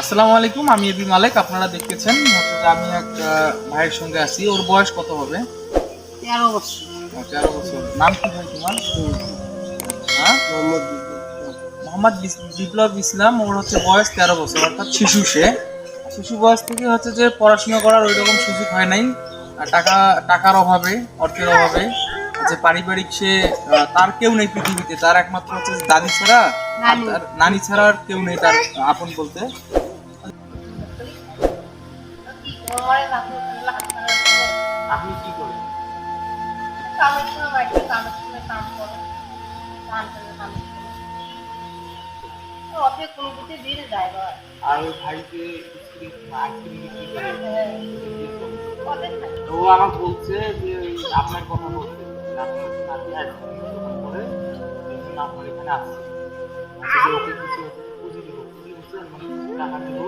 আসসালামু আলাইকুম, আমি এবি মালেক। আপনারা দেখতেছেন হচ্ছে যে আমি এক ভাইয়ের সঙ্গে আছি। ওর বয়স কত হবে? 13 বছর। 13 বছর। নাম কি ভাই তোমার? হ্যাঁ, মোহাম্মদ মোহাম্মদ বিপ্লব ইসলাম। ওর হচ্ছে বয়স 13 বছর, অর্থাৎ শিশু। শিশু বয়স থেকে হচ্ছে যে পড়াশোনা করার ওই রকম সুযোগ হয় নাই। আর টাকার অভাবে, অর্থের অভাবে, যে পারিবারিক সে তার কেউ নেই পৃথিবীতে। তার একমাত্র হচ্ছে যে দাদি ছাড়া আর তার নানি ছাড়া আর কেউ নেই তার আপন বলতে। আপনি কি করেন? আর ওই ভাইকে আইসক্রিম বিক্রি করে। তো ও আমাকে বলছে যে আপনার কথা বলছে যে আপনার নাতি আইসক্রিম দোকান করে, এই জন্য আপনার এখানে আসছে। যে ওকে কিছু পুঁজি দিব, পুঁজি হচ্ছে মানে কিছু টাকা দিব,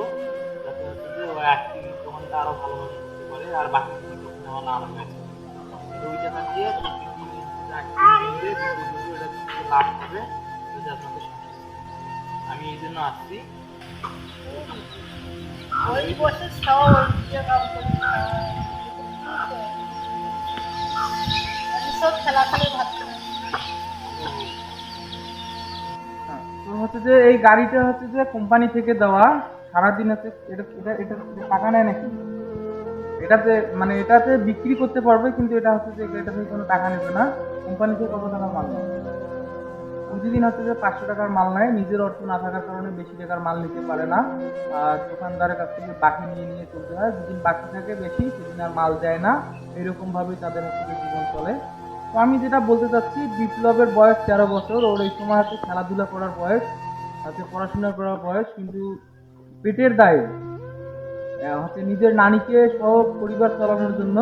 যাতে হচ্ছে যে ওই আইসক্রিম দোকানটা আরো ভালোভাবে করতে পারে আর বাকি কিছু যখন আমার না লাগে ওই টাকা দিয়ে প্রত্যেকদিন আইসক্রিম দিয়ে এটা লাভ হবে, যদি আপনাদের আমি এই জন্য আসছি। ওই বসে সব সব খেলাখালি ভাবছে। তো হচ্ছে যে এই গাড়িটা হচ্ছে যে কোম্পানি থেকে দেওয়া। সারাদিন হচ্ছে এটা এটা এটা এটা টাকা নেয় নাকি? এটাতে মানে এটাতে বিক্রি করতে পারবে, কিন্তু এটা হচ্ছে যে এটা থেকে কোনো টাকা নেবে না। কোম্পানি থেকে কত টাকার মাল নেয়? প্রতিদিন হচ্ছে যে 500 টাকার মাল নেয়। নিজের অর্থ না থাকার কারণে বেশি টাকার মাল নিতে পারে না। আর দোকানদারের কাছ থেকে বাকি নিয়ে নিয়ে চলতে হয়। যেদিন বাকি থাকে বেশি, সেদিন আর মাল দেয় না। এরকম ভাবেই তাদের হচ্ছে যে জীবন চলে। তো আমি যেটা বলতে চাচ্ছি, বিপ্লবের বয়স 13 বছর। ওর এই সময় হচ্ছে খেলাধুলা করার বয়স, হচ্ছে পড়াশোনা করার বয়স, কিন্তু পেটের দায়ে হচ্ছে নিজের নানিকে সহ পরিবার চালানোর জন্য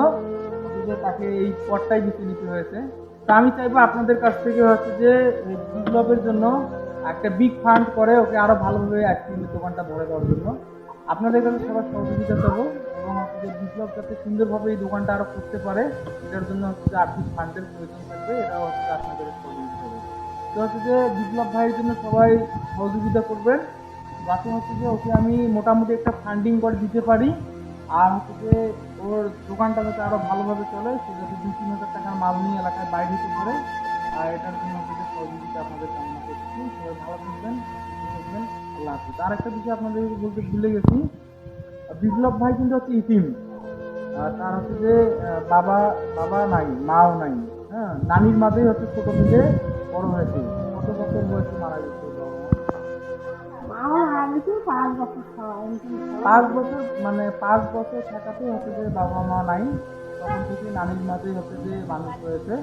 হচ্ছে যে তাকে এই পথটাই বেছে নিতে হয়েছে। তো আমি চাইবো আপনাদের কাছ থেকে হচ্ছে যে এই বিপ্লবের জন্য একটা বিগ ফান্ড করে ওকে আরো ভালোভাবে আইসক্রিমের দোকানটা ভরে দেওয়ার জন্য আপনাদের কাছে সবার সহযোগিতা চাবো। এবং হচ্ছে যে বিপ্লব যাতে সুন্দরভাবে এই দোকানটা আরো করতে পারে, এটার জন্য হচ্ছে যে আর্থিক ফান্ডের প্রয়োজন থাকবে। এটাও হচ্ছে আপনাদের সহযোগিতা হবে। তো হচ্ছে যে বিপ্লব ভাইয়ের জন্য সবাই সহযোগিতা করবেন, যাতে হচ্ছে যে ওকে আমি মোটামুটি একটা ফান্ডিং করে দিতে পারি। আর হচ্ছে যে ওর দোকানটা যাতে আরো ভালোভাবে চলে, সে যাতে 2-3 হাজার টাকার মাল নিয়ে এলাকায় বাইরে দিতে পারে। আর এটার জন্য হচ্ছে যে সহযোগিতা আপনাদের কামনা করছি। সবাই ভালো থাকবেন, সুস্থ থাকবেন। আল্লাহ হাফিজ। আর একটা বিষয় আপনাদের বলতে ভুলে গেছি, বিপ্লব ভাই কিন্তু হচ্ছে ইতিম। তার হচ্ছে যে বাবা বাবা নাই, মাও নাই। হ্যাঁ, নানির মাঝেই হচ্ছে ছোট থেকে বড় হয়েছে। কত বছর বয়সে মারা গেছে বাবা মা? আমার হাবিতে 5 বছর খাওয়া 5 বছর, মানে 5 বছর থাকাতে হচ্ছে যে বাবা মা নাই, তখন থেকে নানির মাঝে হচ্ছে যে মানুষ হয়েছে।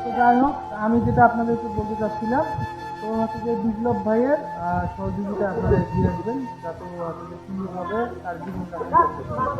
তো যাই হোক, আমি যেটা আপনাদেরকে বলতে চাচ্ছিলাম, তো হচ্ছে যে বিপ্লব ভাইয়ের সহযোগিতা আপনারা এগিয়ে দেবেন, যাতে হচ্ছে যে সুন্দরভাবে তার জীবন যাপন করতে পারে।